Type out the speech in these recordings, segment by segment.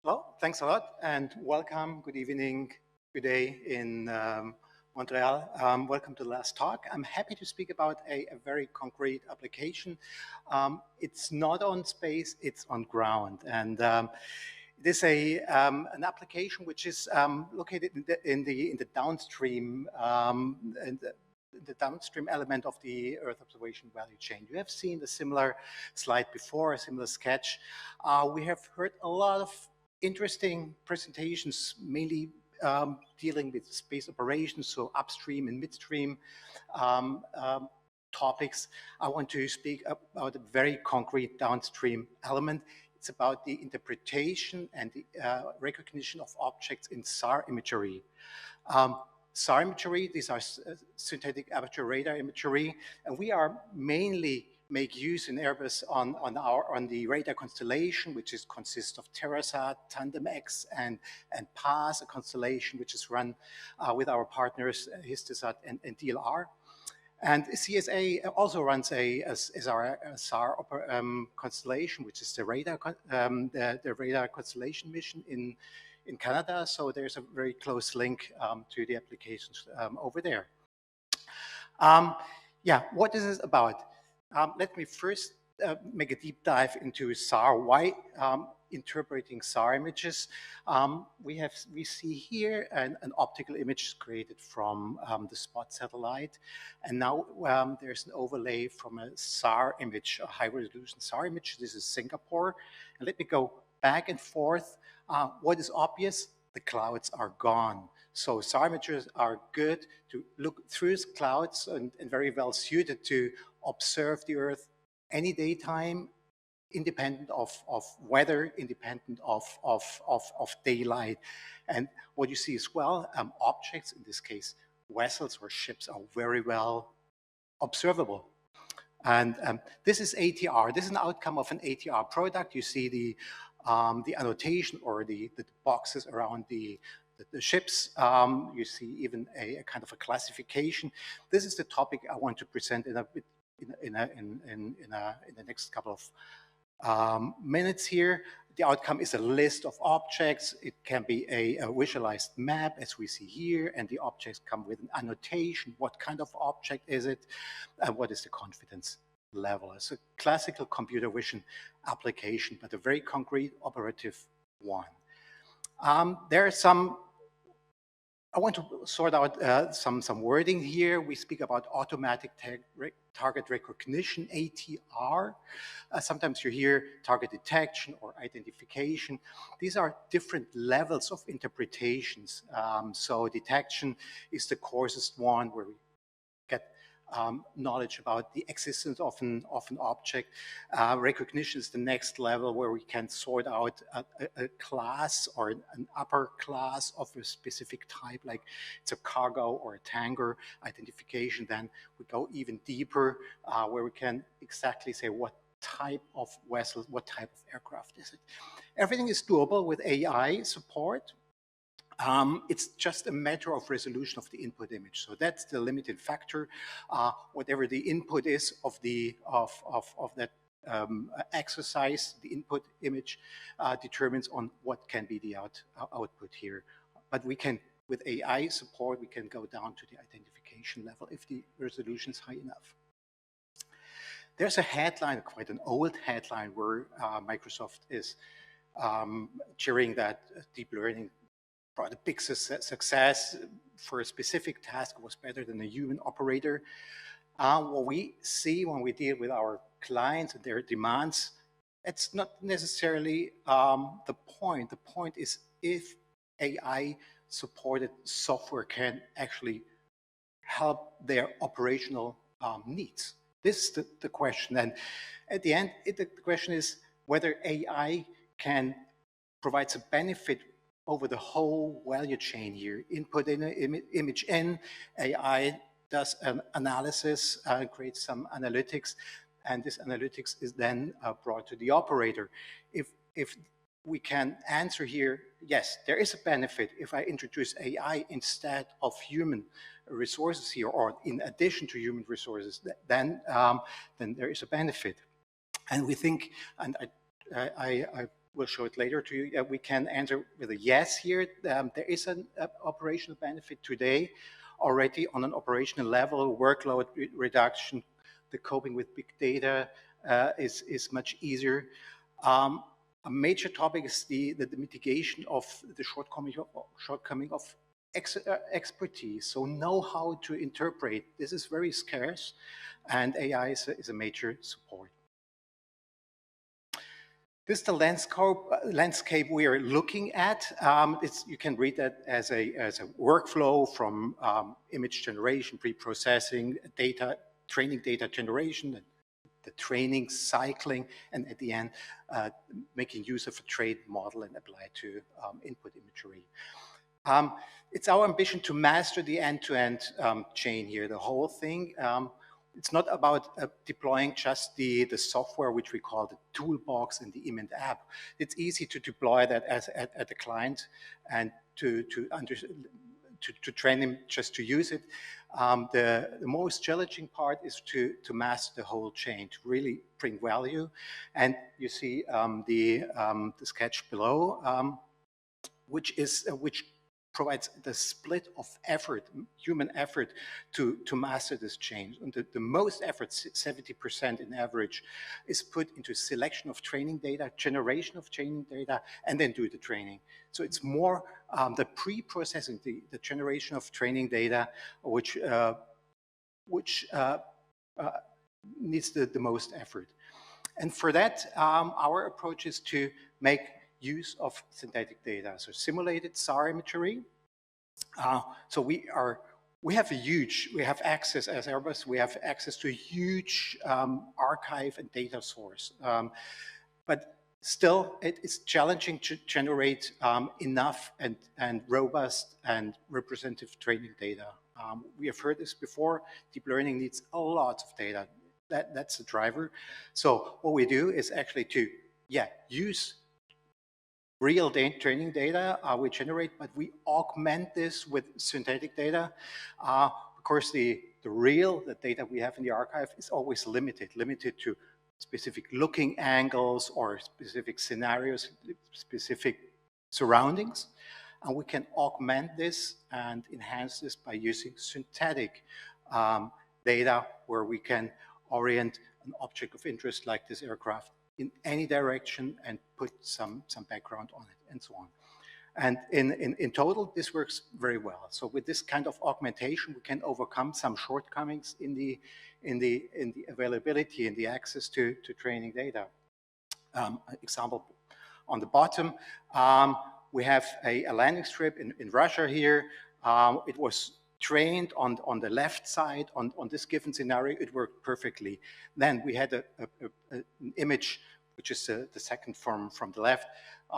Well, thanks a lot and welcome. Good evening, good day in Montreal. Welcome to the last talk. I'm happy to speak about a very concrete application. It's not on space, it's on ground. And it is an application which is located in the downstream the downstream element of the Earth observation value chain. You have seen a similar slide before, a similar sketch. We have heard a lot of interesting presentations, mainly dealing with space operations, so upstream and midstream topics. I want to speak about a very concrete downstream element. It's about the interpretation and the recognition of objects in SAR imagery. SAR imagery, these are synthetic aperture radar imagery, and we are mainly make use in Airbus on the radar constellation, which consists of TerraSat, TandemX, and PAS, a constellation which is run with our partners Histosat and DLR. And CSA also runs a SAR constellation, which is the radar constellation mission in Canada. So there's a very close link to the applications over there. Yeah, what is this about? Let me first make a deep dive into SAR. Why interpreting SAR images? We see here an optical image created from the SPOT satellite, and now there's an overlay from a SAR image, a high-resolution SAR image. This is Singapore, and let me go back and forth. What is obvious? The clouds are gone. So SAR images are good to look through clouds and very well suited to observe the Earth any daytime, independent of weather, independent of daylight. And what you see as well, objects, in this case, vessels or ships, are very well observable. And this is ATR. This is an outcome of an ATR product. You see the annotation or the boxes around the ships. You see even a kind of a classification. This is the topic I want to present in the next couple of minutes here. The outcome is a list of objects. It can be a visualized map, as we see here, and the objects come with an annotation. What kind of object is it? And what is the confidence level? It's a classical computer vision application, but a very concrete operative one. There are some, I want to sort out some wording here. We speak about automatic target recognition, ATR. Sometimes you hear target detection or identification. These are different levels of interpretations. So detection is the coarsest one, where we get knowledge about the existence of an object. Recognition is the next level, where we can sort out a class or an upper class of a specific type, like it's a cargo or a tanker. Identification, then we go even deeper, where we can exactly say what type of vessel, what type of aircraft is it. Everything is doable with AI support. It's just a matter of resolution of the input image. So that's the limiting factor. Whatever the input is of that exercise, the input image determines on what can be the output here. But we can, with AI support, we can go down to the identification level if the resolution is high enough. There's a headline, quite an old headline, where Microsoft is cheering that deep learning brought a big success for a specific task, was better than a human operator. What we see when we deal with our clients and their demands, it's not necessarily the point. The point is if AI supported software can actually help their operational needs. This is the question. And at the end, the question is whether AI can provide some benefit over the whole value chain here. Input in an image in, AI does an analysis, creates some analytics, and this analytics is then brought to the operator. If we can answer here, yes, there is a benefit if I introduce AI instead of human resources here, or in addition to human resources, then there is a benefit. And we think, and I we'll show it later to you. We can answer with a yes here. There is an operational benefit today already on an operational level, workload reduction, the coping with big data is much easier. A major topic is the mitigation of the shortcoming of expertise, so know how to interpret. This is very scarce, and AI is a major support. This is the landscape we are looking at. You can read that as a workflow from image generation, pre-processing, training data generation, the training, cycling, and at the end, making use of a trained model and apply to input imagery. It's our ambition to master the end-to-end chain here, the whole thing. It's not about deploying just the software, which we call the toolbox in the Imint app. It's easy to deploy that at the client and to train him just to use it. The most challenging part is to master the whole chain, to really bring value. And you see the sketch below, which provides the split of effort, human effort, to master this chain. And the most effort, 70% in average, is put into selection of training data, generation of training data, and then do the training. So it's more the pre-processing, the generation of training data, which needs the most effort. And for that, our approach is to make use of synthetic data, so simulated SAR imagery. So we have access as Airbus, we have access to a huge archive and data source. But still, it is challenging to generate enough and robust and representative training data. We have heard this before, deep learning needs a lot of data. That's the driver. So what we do is actually to, use real training data we generate, but we augment this with synthetic data. Of course, the data we have in the archive is always limited to specific looking angles or specific scenarios, specific surroundings. And we can augment this and enhance this by using synthetic data where we can orient an object of interest like this aircraft in any direction and put some background on it and so on. And in total, this works very well. So with this kind of augmentation, we can overcome some shortcomings in the availability and the access to training data. Example on the bottom, we have a landing strip in Russia here. It was trained on the left side on this given scenario. It worked perfectly. Then we had an image, which is the second from the left,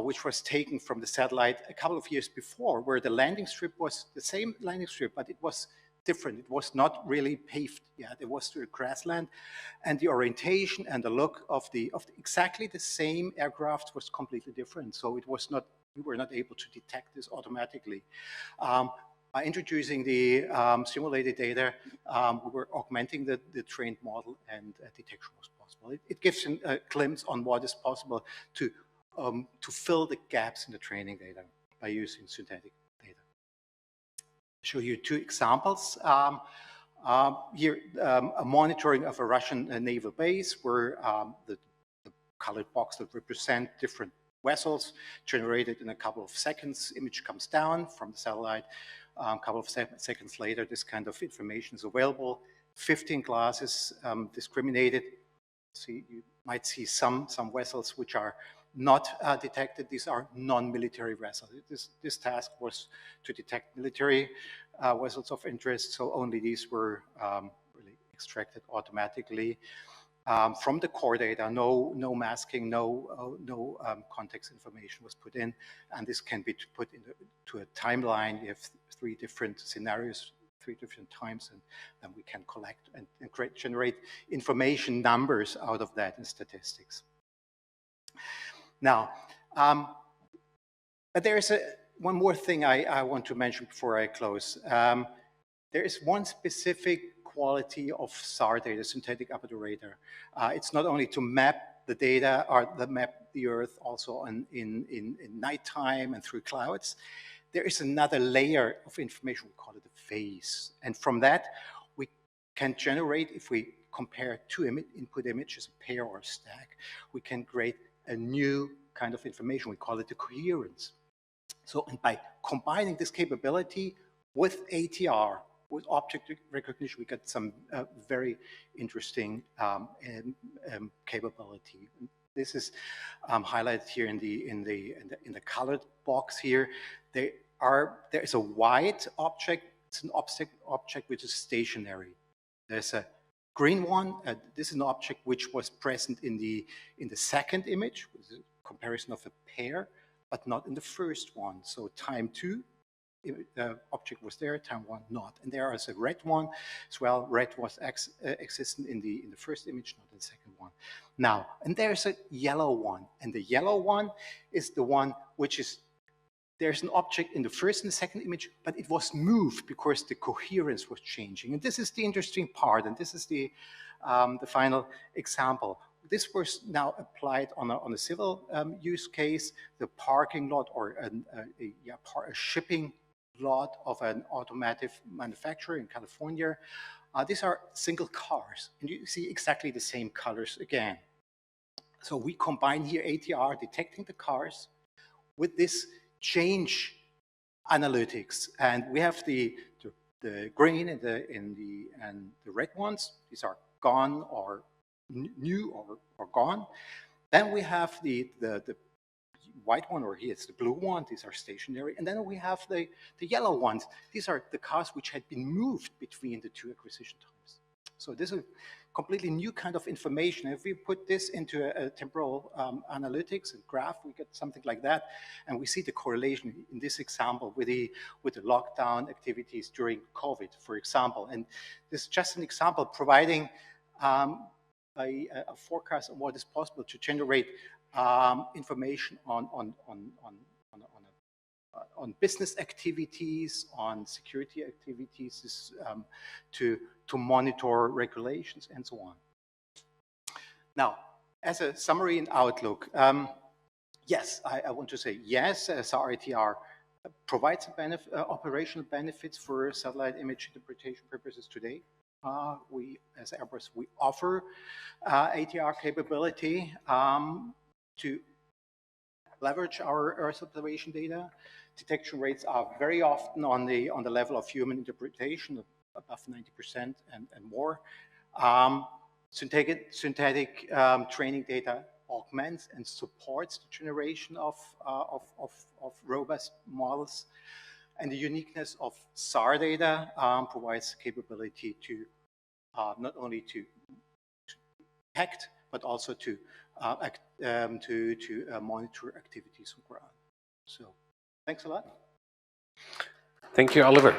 which was taken from the satellite a couple of years before, where the landing strip was the same landing strip, but it was different. It was not really paved yet. It was to a grassland, and the orientation and the look of exactly the same aircraft was completely different. So it was not, we were not able to detect this automatically. By introducing the simulated data, we were augmenting the trained model, and detection was possible. It gives a glimpse on what is possible to fill the gaps in the training data by using synthetic data. I'll show you two examples. Here, a monitoring of a Russian naval base where the colored box that represent different vessels generated in a couple of seconds. Image comes down from the satellite. A couple of seconds later, this kind of information is available. 15 classes discriminated. See, you might see some vessels which are not detected. These are non-military vessels. This task was to detect military vessels of interest, so only these were really extracted automatically. From the core data, no masking, no context information was put in, and this can be put into a timeline. You have 3 different scenarios, 3 different times, and then we can collect and generate information numbers out of that in statistics. Now, but there is one more thing I want to mention before I close. There is one specific quality of SAR data, synthetic aperture radar. It's not only to map the data or map the Earth also in nighttime and through clouds. There is another layer of information, we call it a phase. And from that, we can generate, if we compare two input images, a pair or a stack, we can create a new kind of information. We call it the coherence. So, and by combining this capability with ATR, with object recognition, we get some very interesting capability. This is highlighted here in the colored box here. There is a white object. It's an object which is stationary. There's a green one. This is an object which was present in the second image, with a comparison of a pair, but not in the first one. So time 2, the object was there, time 1 not. And there is a red one as well. Red was existent in the first image, not in the second one. Now, and there's a yellow one. And the yellow one is the one which is, there's an object in the first and the second image, but it was moved because the coherence was changing. And this is the interesting part, and this is the final example. This was now applied on a civil use case, the parking lot or a shipping lot of an automotive manufacturer in California. These are single cars, and you see exactly the same colors again. So we combine here ATR detecting the cars with this change analytics, and we have the green and the red ones. These are gone or new or gone. Then we have the white one, or here it's the blue one. These are stationary. And then we have the yellow ones. These are the cars which had been moved between the two acquisition times. So this is a completely new kind of information. If we put this into a temporal analytics and graph, we get something like that. And we see the correlation in this example with the lockdown activities during COVID, for example. And this is just an example providing a forecast of what is possible to generate information on business activities, on security activities, to monitor regulations and so on. Now, as a summary and outlook, yes, I want to say yes, SAR-ATR provides operational benefits for satellite image interpretation purposes today. We, as Airbus, we offer ATR capability to leverage our Earth observation data. Detection rates are very often on the level of human interpretation, above 90% and more. Synthetic training data augments and supports the generation of robust models. And the uniqueness of SAR data provides capability to not only to detect, but also to monitor activities on ground. So, thanks a lot. Thank you, Oliver.